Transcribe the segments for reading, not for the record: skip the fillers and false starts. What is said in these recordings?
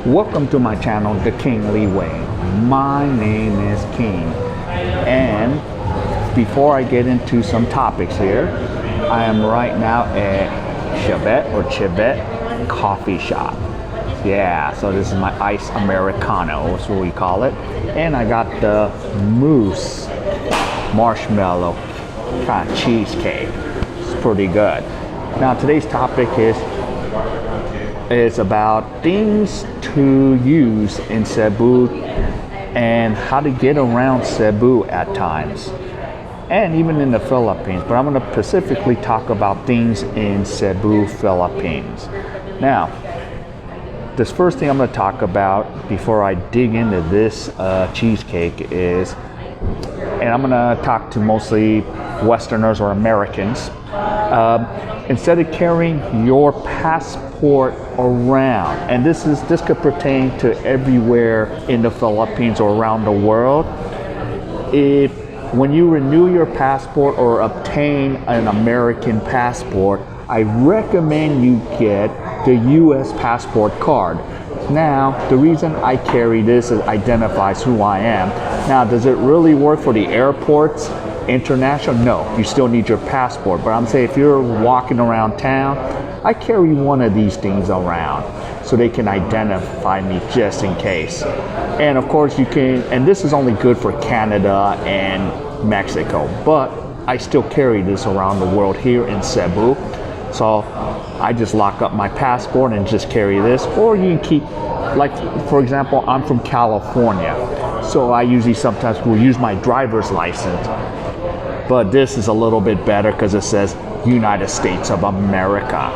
Welcome to my channel, The King Lee Way. My name is King, and before I get into some topics here, I am right now at Civet coffee shop. Yeah, so this is my iced Americano, that's what we call it. And I got the mousse marshmallow kind of cheesecake. It's pretty good. Now today's topic is about things to use in Cebu and how to get around Cebu at times, and even in the Philippines, but I'm going to specifically talk about things in Cebu, Philippines. Now, this first thing I'm going to talk about before I dig into this cheesecake is, and I'm going to talk to mostly Westerners or Americans, instead of carrying your passport around, and this could pertain to everywhere in the Philippines or around the world, when you renew your passport or obtain an American passport, I recommend you get the U.S. passport card. Now, the reason I carry this is identifies who I am. Now, does it really work for the airports? International? No, you still need your passport. But I'm saying if you're walking around town, I carry one of these things around so they can identify me just in case. And of course you can, and this is only good for Canada and Mexico, but I still carry this around the world here in Cebu. So I just lock up my passport and just carry this, or you can keep, like for example, I'm from California, so I usually sometimes will use my driver's license. But this is a little bit better because it says United States of America.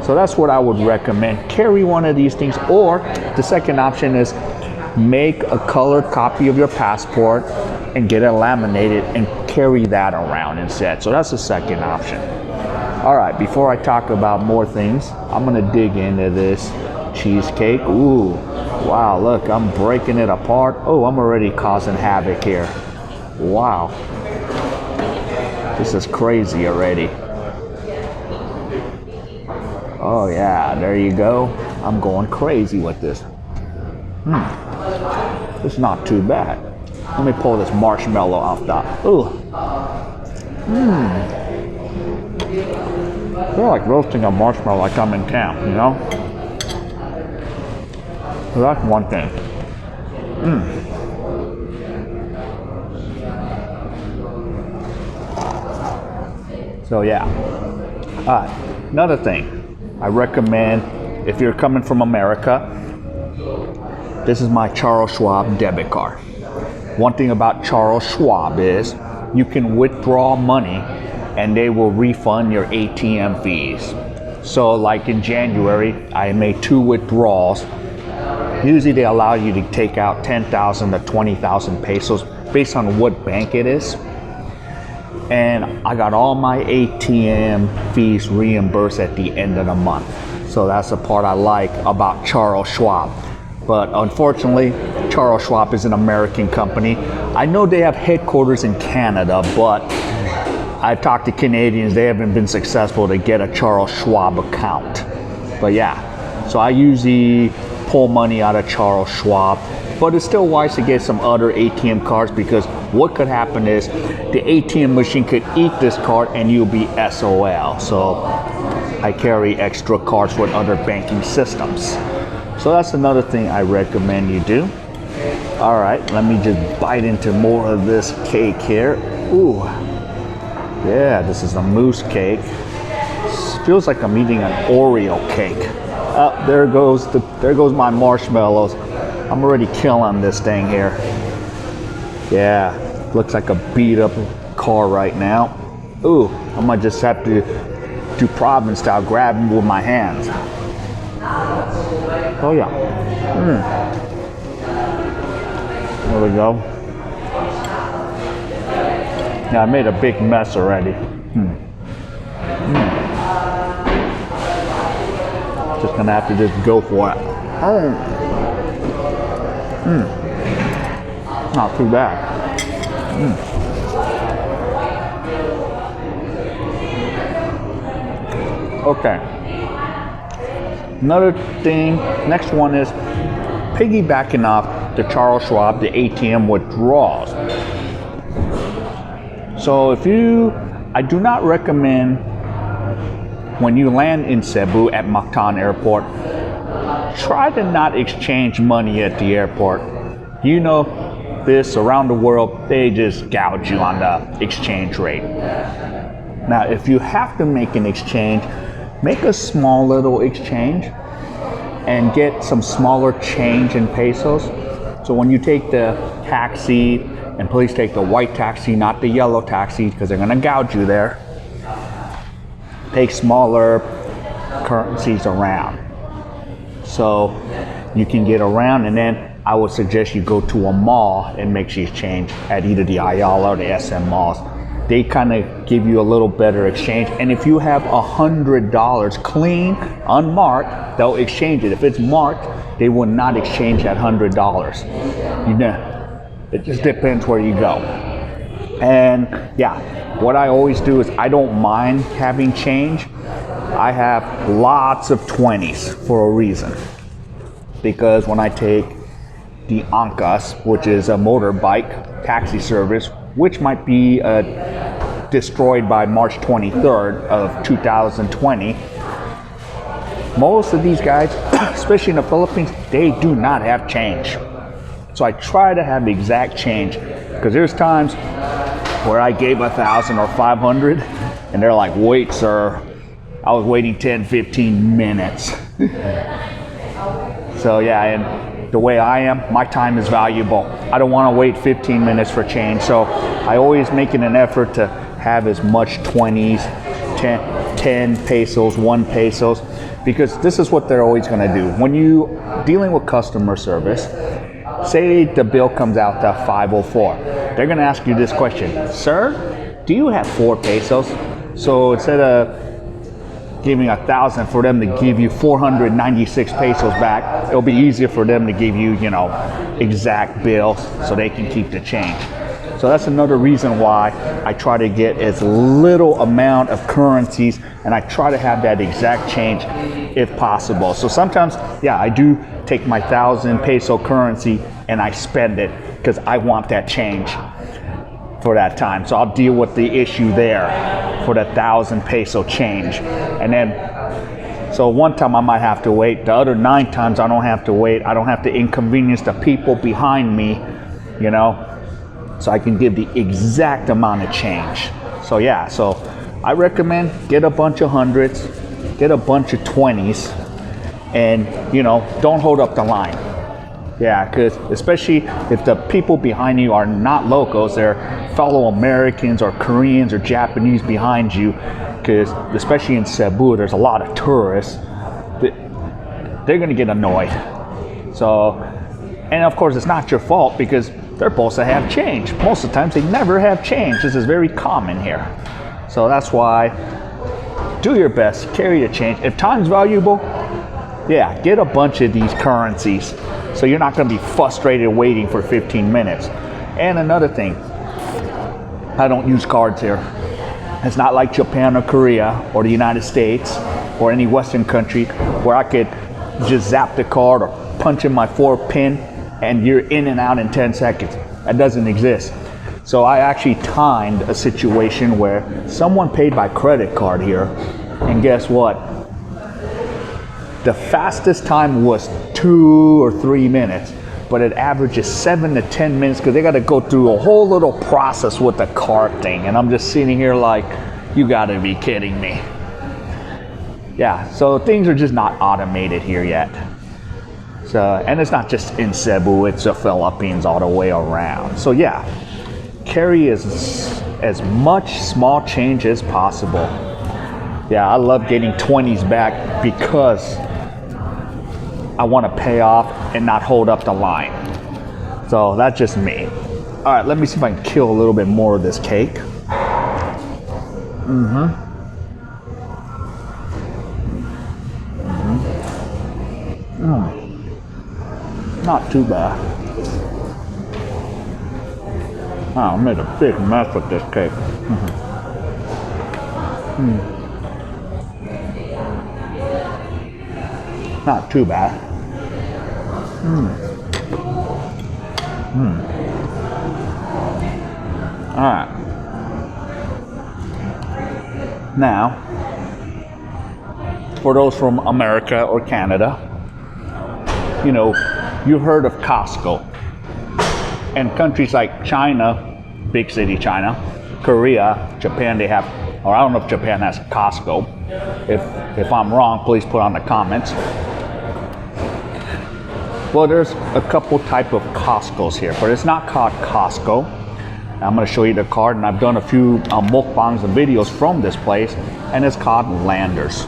So that's what I would recommend. Carry one of these things, or the second option is make a colored copy of your passport and get it laminated and carry that around instead. So that's the second option. All right, before I talk about more things, I'm gonna dig into this cheesecake. Ooh, wow, look, I'm breaking it apart. Oh, I'm already causing havoc here. Wow. This is crazy already. Oh yeah, there you go. I'm going crazy with this. It's not too bad. Let me pull this marshmallow off the. Ooh. I feel like roasting a marshmallow like I'm in camp, you know? So that's one thing. So yeah. Alright, another thing I recommend if you're coming from America, this is my Charles Schwab debit card. One thing about Charles Schwab is you can withdraw money and they will refund your ATM fees. So like in January, I made 2 withdrawals. Usually they allow you to take out 10,000 to 20,000 pesos based on what bank it is. And I got all my ATM fees reimbursed at the end of the month. So that's the part I like about Charles Schwab. But unfortunately, Charles Schwab is an American company. I know they have headquarters in Canada, but I talked to Canadians, they haven't been successful to get a Charles Schwab account. But yeah, so I usually pull money out of Charles Schwab. But it's still wise to get some other ATM cards, because what could happen is the ATM machine could eat this card and you'll be SOL. So I carry extra cards with other banking systems. So that's another thing I recommend you do. All right, let me just bite into more of this cake here. Ooh, yeah, this is a mousse cake. Feels like I'm eating an Oreo cake. There goes my marshmallows. I'm already killing this thing here. Yeah, looks like a beat up car right now. Ooh, I might just have to do province style, grab them with my hands. Oh yeah. There we go. Yeah, I made a big mess already. Just gonna have to just go for it. Not too bad. Okay. Another thing, next one is piggybacking off the Charles Schwab, the ATM withdrawals. So I do not recommend when you land in Cebu at Mactan Airport, try to not exchange money at the airport. You know this, around the world, they just gouge you on the exchange rate. Now, if you have to make an exchange, make a small little exchange and get some smaller change in pesos. So when you take the taxi, and please take the white taxi, not the yellow taxi, because they're gonna gouge you there. Take smaller currencies around, so you can get around. And then I would suggest you go to a mall and make these change at either the Ayala or the SM malls. They kind of give you a little better exchange. And if you have $100 clean, unmarked, they'll exchange it. If it's marked, they will not exchange that $100. You know, it just depends where you go. And yeah, what I always do is I don't mind having change. I have lots of 20s for a reason. Because when I take the Angkas, which is a motorbike taxi service, which might be destroyed by March 23rd of 2020, most of these guys, especially in the Philippines, they do not have change. So I try to have the exact change, because there's times where I gave 1,000 or 500 and they're like, wait sir, I was waiting 10-15 minutes. So yeah, and the way I am, my time is valuable. I don't want to wait 15 minutes for change, so I always make it an effort to have as much 20s, 10 pesos, 1 pesos, because this is what they're always going to do. When you dealing with customer service, say the bill comes out to 504, they're going to ask you this question: sir, do you have 4 pesos? So instead of giving 1,000 for them to give you 496 pesos back, it'll be easier for them to give you, exact bills so they can keep the change. So that's another reason why I try to get as little amount of currencies, and I try to have that exact change if possible. So sometimes, yeah, I do take my 1,000 peso currency and I spend it because I want that change for that time. So I'll deal with the issue there for the 1,000 peso change. And then, so one time I might have to wait. The other 9 times I don't have to wait. I don't have to inconvenience the people behind me, so I can give the exact amount of change. So yeah, so I recommend get a bunch of hundreds, get a bunch of 20s, and don't hold up the line. Yeah, because especially if the people behind you are not locals, they're fellow Americans or Koreans or Japanese behind you, because especially in Cebu, there's a lot of tourists. They're going to get annoyed. So, and of course, it's not your fault because they're supposed to have change. Most of the times, they never have change. This is very common here. So that's why, do your best, carry the change. If time's valuable, yeah, get a bunch of these currencies, so you're not going to be frustrated waiting for 15 minutes. And another thing, I don't use cards here. It's not like Japan or Korea or the United States or any Western country where I could just zap the card or punch in my 4-pin and you're in and out in 10 seconds. That doesn't exist. So I actually timed a situation where someone paid by credit card here, and guess what? The fastest time was 2 or 3 minutes, but it averages 7 to 10 minutes because they got to go through a whole little process with the card thing. And I'm just sitting here like, you got to be kidding me. Yeah, so things are just not automated here yet. So, and it's not just in Cebu, it's the Philippines all the way around. So yeah, carry as much small change as possible. Yeah, I love getting 20s back because I want to pay off and not hold up the line. So that's just me. All right, let me see if I can kill a little bit more of this cake. Not too bad. Oh, I made a big mess with this cake. Not too bad. All right. Now, for those from America or Canada, you know, you heard of Costco. And countries like China, big city China, Korea, Japan, they have, or I don't know if Japan has Costco. If I'm wrong, please put on the comments. Well, there's a couple type of Costco's here, but it's not called Costco. I'm going to show you the card, and I've done a few mukbangs and videos from this place, and it's called Landers.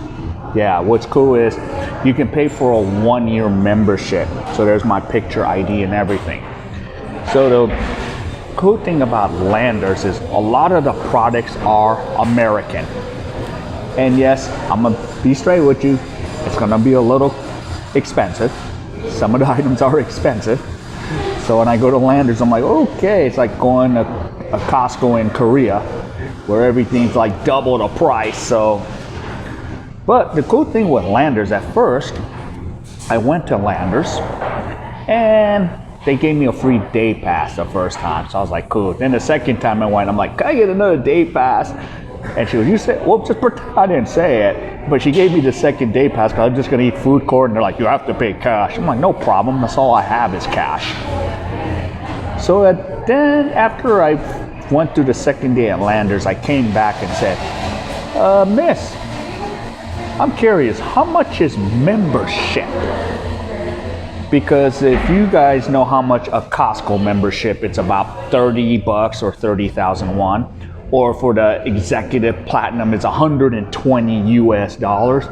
Yeah, what's cool is you can pay for a 1-year membership. So there's my picture ID and everything. So the cool thing about Landers is a lot of the products are American. And yes, I'm going to be straight with you, it's going to be a little expensive. Some of the items are expensive. So when I go to Landers, I'm like, okay, it's like going to a Costco in Korea where everything's like double the price. So, but the cool thing with Landers, at first, I went to Landers and they gave me a free day pass the first time. So I was like, cool. Then the second time I went, I'm like, can I get another day pass? And she goes, you said, well, just pretend I didn't say it. But she gave me the second day pass because I was just going to eat food court. And they're like, you have to pay cash. I'm like, no problem. That's all I have is cash. So then after I went through the second day at Landers, I came back and said, miss, I'm curious, how much is membership? Because if you guys know how much a Costco membership, it's about 30 bucks or 30,000 won. Or for the executive platinum, it's 120 US dollars.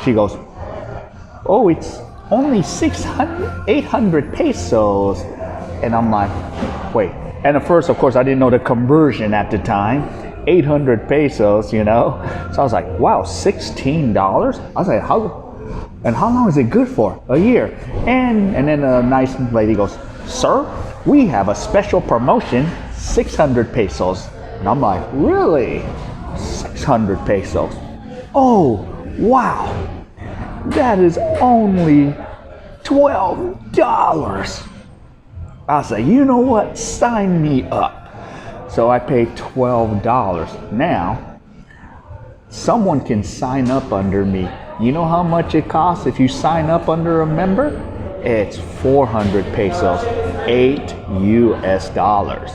She goes, oh, it's only 800 pesos. And I'm like, wait. And at first, of course, I didn't know the conversion at the time. 800 pesos, you know. So I was like, wow, $16? I was like, how long is it good for? A year. And then a nice lady goes, sir, we have a special promotion, 600 pesos. And I'm like, really? 600 pesos? Oh, wow. That is only $12. I was like, you know what? Sign me up. So I paid $12. Now, someone can sign up under me. You know how much it costs if you sign up under a member? It's 400 pesos, 8 US dollars.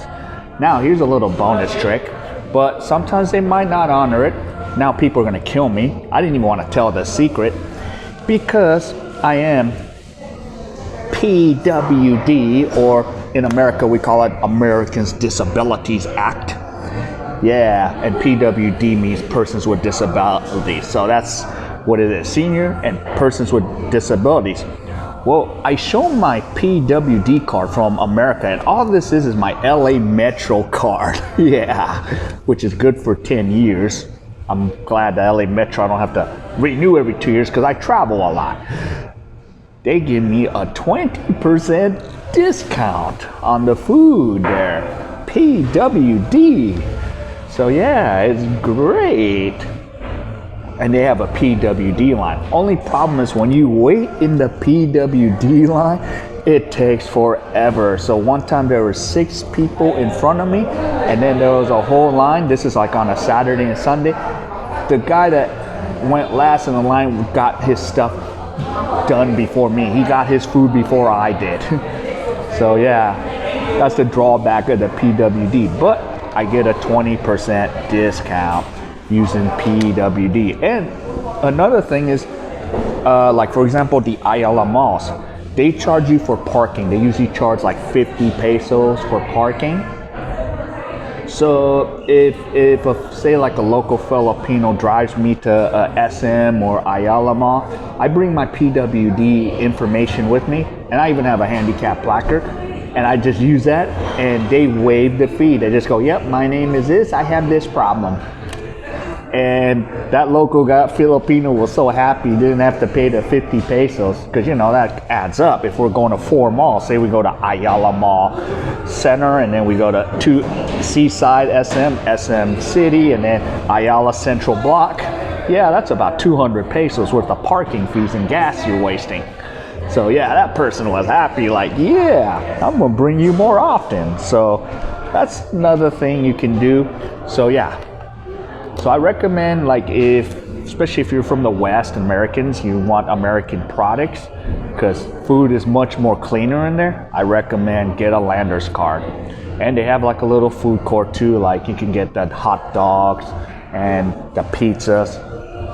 Now, here's a little bonus trick, but sometimes they might not honor it. Now people are going to kill me. I didn't even want to tell the secret because I am PWD, or in America we call it Americans Disabilities Act. Yeah, and PWD means persons with disabilities. So that's what it is, senior and persons with disabilities. Well, I show my PWD card from America, and all this is my LA Metro card. Yeah, which is good for 10 years. I'm glad the LA Metro I don't have to renew every 2 years because I travel a lot. They give me a 20% discount on the food there. PWD. So yeah, it's great. And they have a PWD line. Only problem is when you wait in the PWD line, it takes forever. So one time there were 6 people in front of me, and then there was a whole line. This is like on a Saturday and Sunday. The guy that went last in the line got his stuff done before me. He got his food before I did. So yeah, that's the drawback of the PWD. But I get a 20% discount using PWD. And another thing is, like for example, the Ayala malls, they charge you for parking. They usually charge like 50 pesos for parking. So if say like a local Filipino drives me to SM or Ayala Mall, I bring my PWD information with me, and I even have a handicap placard, and I just use that, and they waive the fee. They just go, yep, my name is this, I have this problem. And that local guy, Filipino, was so happy he didn't have to pay the 50 pesos, because you know that adds up. If we're going to 4 malls, say we go to Ayala Mall Center, and then we go to Seaside SM City, and then Ayala Central Block, yeah, that's about 200 pesos worth of parking fees and gas you're wasting. So yeah, that person was happy, like, yeah, I'm gonna bring you more often. So that's another thing you can do. So yeah, so I recommend, like, especially if you're from the West, Americans, you want American products, because food is much more cleaner in there. I recommend get a Landers card. And they have like a little food court too, like you can get the hot dogs and the pizzas.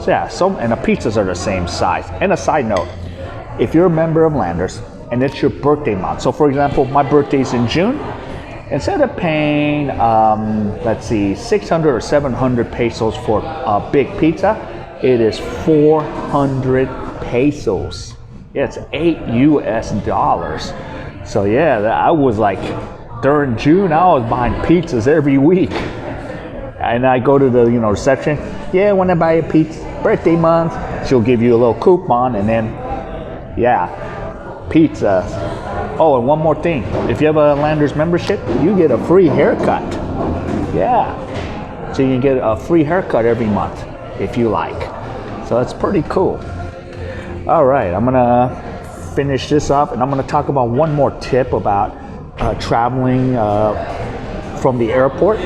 So yeah, and the pizzas are the same size. And a side note, if you're a member of Landers and it's your birthday month, so for example, my birthday's in June, instead of paying, let's see, 600 or 700 pesos for a big pizza, it is 400 pesos. Yeah, it's $8 US. So yeah, I was like, during June, I was buying pizzas every week. And I go to the reception. Yeah, when I buy a pizza, birthday month, she'll give you a little coupon, and then, yeah, pizza. Oh, and one more thing. If you have a Landers membership, you get a free haircut. Yeah. So you can get a free haircut every month if you like. So that's pretty cool. All right, I'm gonna finish this up, and I'm gonna talk about one more tip about traveling from the airport.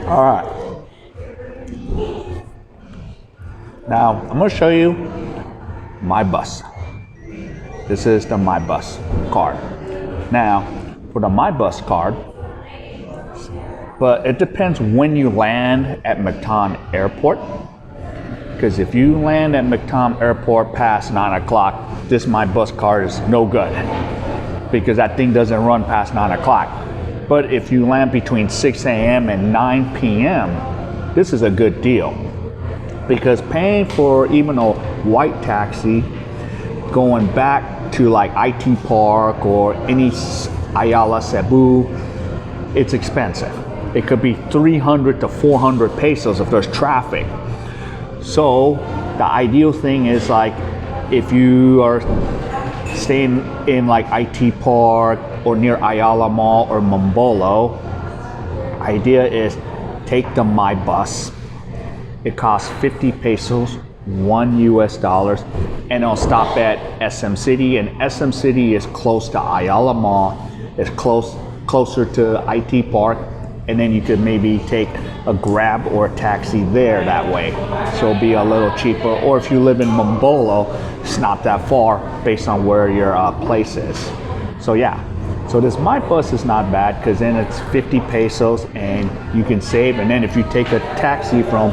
All right. Now, I'm going to show you Mybus. This is the Mybus card. Now, for the Mybus card, but it depends when you land at Mactan Airport. Because if you land at Mactan Airport past 9 o'clock, this Mybus card is no good. Because that thing doesn't run past 9 o'clock. But if you land between 6 a.m. and 9 p.m., this is a good deal. Because paying for even a white taxi going back to like TPark or any Ayala Cebu, it's expensive. It could be 300 to 400 pesos if there's traffic. So the ideal thing is, like, if you are staying in like TPark or near Ayala Mall or Mombolo, idea is take the Mybus. It costs 50 pesos, $1 US, and it'll stop at SM City, and SM City is close to Ayala Mall. It's closer to TPark, and then you could maybe take a Grab or a taxi there that way. So it'll be a little cheaper. Or if you live in Mombolo, it's not that far based on where your place is. So yeah, so this Mybus is not bad, because then it's 50 pesos and you can save. And then if you take a taxi from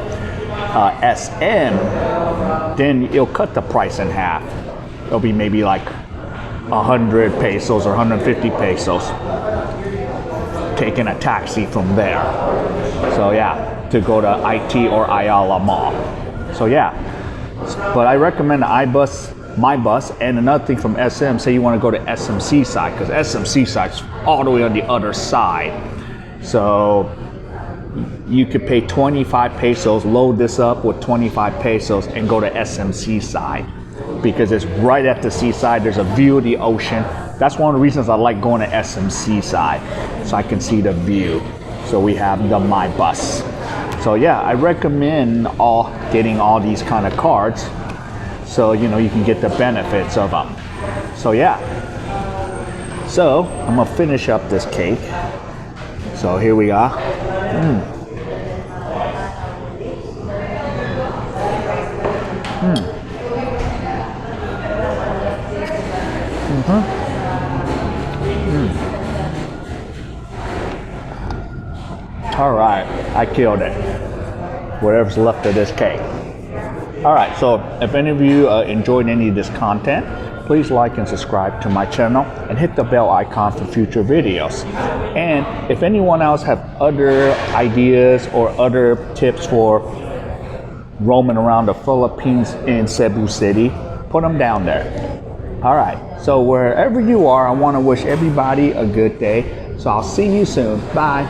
SM, then it'll cut the price in half. It'll be maybe like 100 pesos or 150 pesos taking a taxi from there. So yeah, to go to IT or Ayala Mall. So yeah, but I recommend the Mybus. And another thing from SM, say you want to go to SMC side, because SMC side's all the way on the other side. So you could pay 25 pesos, load this up with 25 pesos and go to SMC side, because it's right at the seaside. There's a view of the ocean. That's one of the reasons I like going to SMC side, so I can see the view. So we have the Mybus. So yeah, I recommend getting all these kind of cards, so you can get the benefits of them. So yeah, so I'm gonna finish up this cake. So here we are. All right, I killed it. Whatever's left of this cake. All right, so if any of you enjoyed any of this content, please like and subscribe to my channel and hit the bell icon for future videos. And if anyone else have other ideas or other tips for roaming around the Philippines in Cebu City, put them down there. All right, so wherever you are, I want to wish everybody a good day. So I'll see you soon. Bye.